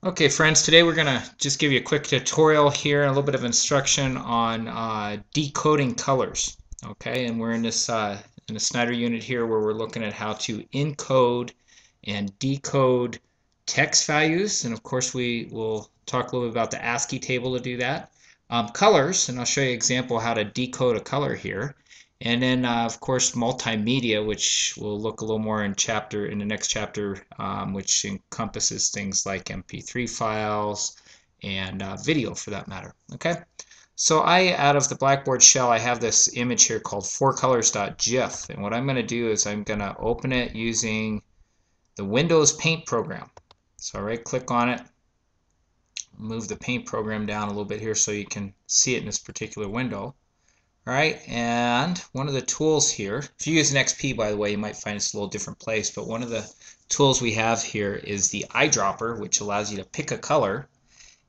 Okay, friends, today we're going to just give you a quick tutorial here and a little bit of instruction on decoding colors. Okay, and we're in this in the Snyder unit here where we're looking at how to encode and decode text values, and of course we will talk a little bit about the ASCII table to do that. Colors, and I'll show you an example how to decode a color here. And then, of course, multimedia, which we'll look a little more in the next chapter, which encompasses things like MP3 files and video, for that matter. Okay, so out of the Blackboard shell, I have this image here called 4colors.gif, and what I'm going to do is I'm going to open it using the Windows Paint program. So I right-click on it, move the Paint program down a little bit here so you can see it in this particular window. Alright, and one of the tools here, if you use an XP, by the way, you might find it's a little different place, but one of the tools we have here is the Eyedropper, which allows you to pick a color.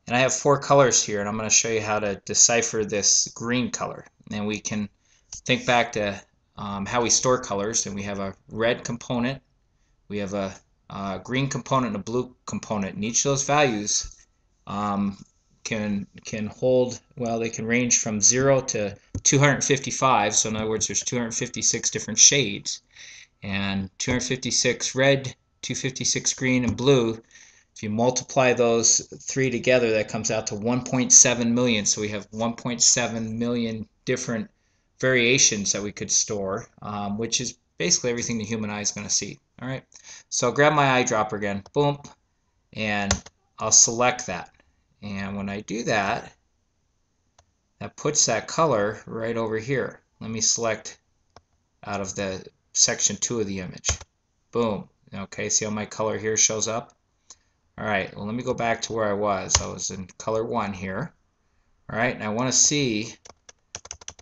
And I have 4 colors here, and I'm going to show you how to decipher this green color. And we can think back to how we store colors, and we have a red component, we have a green component, and a blue component, and each of those values can hold, well, they can range from 0 to 255. So in other words, there's 256 different shades, and 256 red, 256 green, and blue. If you multiply those 3 together, that comes out to 1.7 million. So we have 1.7 million different variations that we could store, which is basically everything the human eye is going to see. All right, so I'll grab my eyedropper again, boom, and I'll select that. And when I do that, that puts that color right over here. Let me select out of the section 2 of the image. Boom. Okay, see how my color here shows up? Alright, well, let me go back to where I was. I was in color 1 here. Alright, and I want to see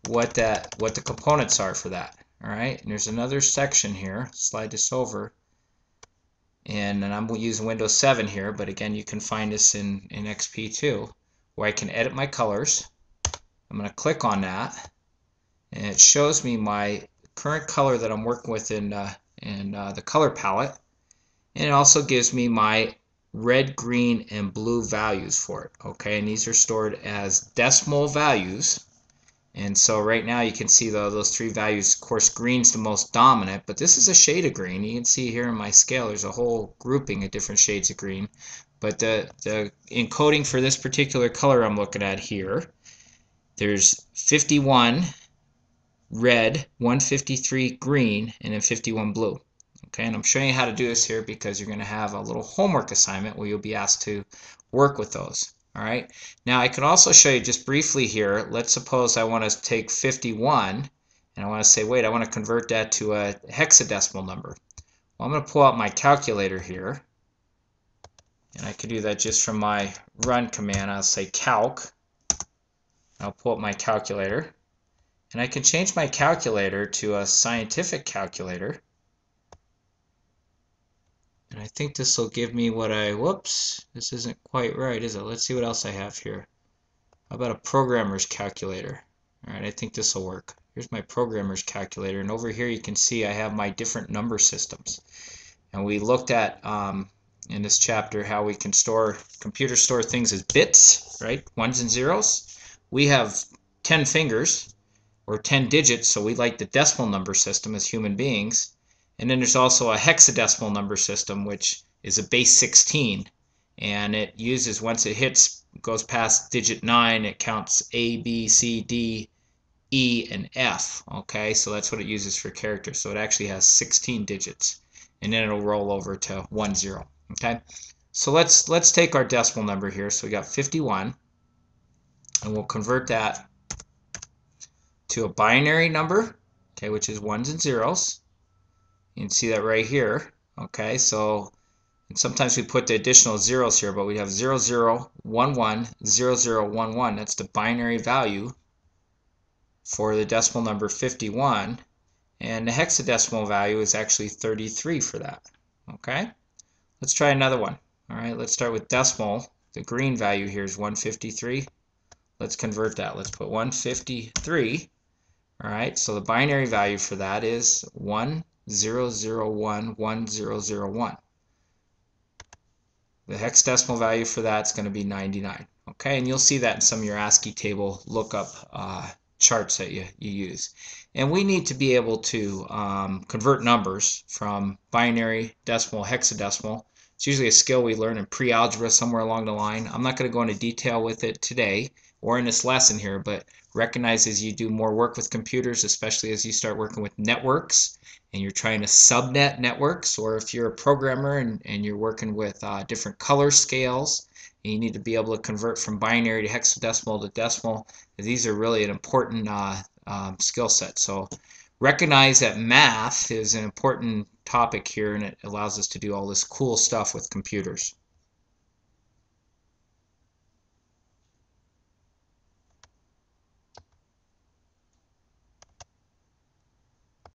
what the components are for that. Alright, and there's another section here. Slide this over. And I'm using Windows 7 here, but again, you can find this in XP too, where I can edit my colors. I'm going to click on that, and it shows me my current color that I'm working with in the color palette, and it also gives me my red, green, and blue values for it. Okay, and these are stored as decimal values. And so right now you can see those 3 values. Of course, green's the most dominant, but this is a shade of green. You can see here in my scale there's a whole grouping of different shades of green. But the encoding for this particular color I'm looking at here, there's 51 red, 153 green, and then 51 blue. Okay, and I'm showing you how to do this here because you're going to have a little homework assignment where you'll be asked to work with those. Alright, now I can also show you just briefly here. Let's suppose I want to take 51 and I want to say, wait, I want to convert that to a hexadecimal number. Well, I'm going to pull out my calculator here, and I can do that just from my run command. I'll say calc. I'll pull up my calculator, and I can change my calculator to a scientific calculator. And I think this will give me what whoops, this isn't quite right, is it? Let's see what else I have here. How about a programmer's calculator? Alright, I think this will work. Here's my programmer's calculator, and over here you can see I have my different number systems. And we looked at in this chapter how we can computers store things as bits, right? 1s and 0s. We have 10 fingers, or 10 digits, so we like the decimal number system as human beings. And then there's also a hexadecimal number system, which is a base 16, and it uses, once it goes past digit 9, it counts A, B, C, D, E, and F. Okay, so that's what it uses for characters. So it actually has 16 digits, and then it'll roll over to 1, 0. Okay, so let's take our decimal number here. So we got 51, and we'll convert that to a binary number, okay, which is 1s and 0s. You can see that right here. Okay, so and sometimes we put the additional zeros here, but we have 0011, 0011. That's the binary value for the decimal number 51. And the hexadecimal value is actually 33 for that. Okay, let's try another one. All right, let's start with decimal. The green value here is 153. Let's convert that. Let's put 153. All right, so the binary value for that is 10011001. The hexadecimal value for that's going to be 99. Okay, and you'll see that in some of your ASCII table lookup charts that you use. And we need to be able to convert numbers from binary, decimal, hexadecimal. It's usually a skill we learn in pre-algebra somewhere along the line. I'm not going to go into detail with it today or in this lesson here, but recognize as you do more work with computers, especially as you start working with networks and you're trying to subnet networks, or if you're a programmer and you're working with different color scales and you need to be able to convert from binary to hexadecimal to decimal, these are really an important skill set. So recognize that math is an important topic here, and it allows us to do all this cool stuff with computers.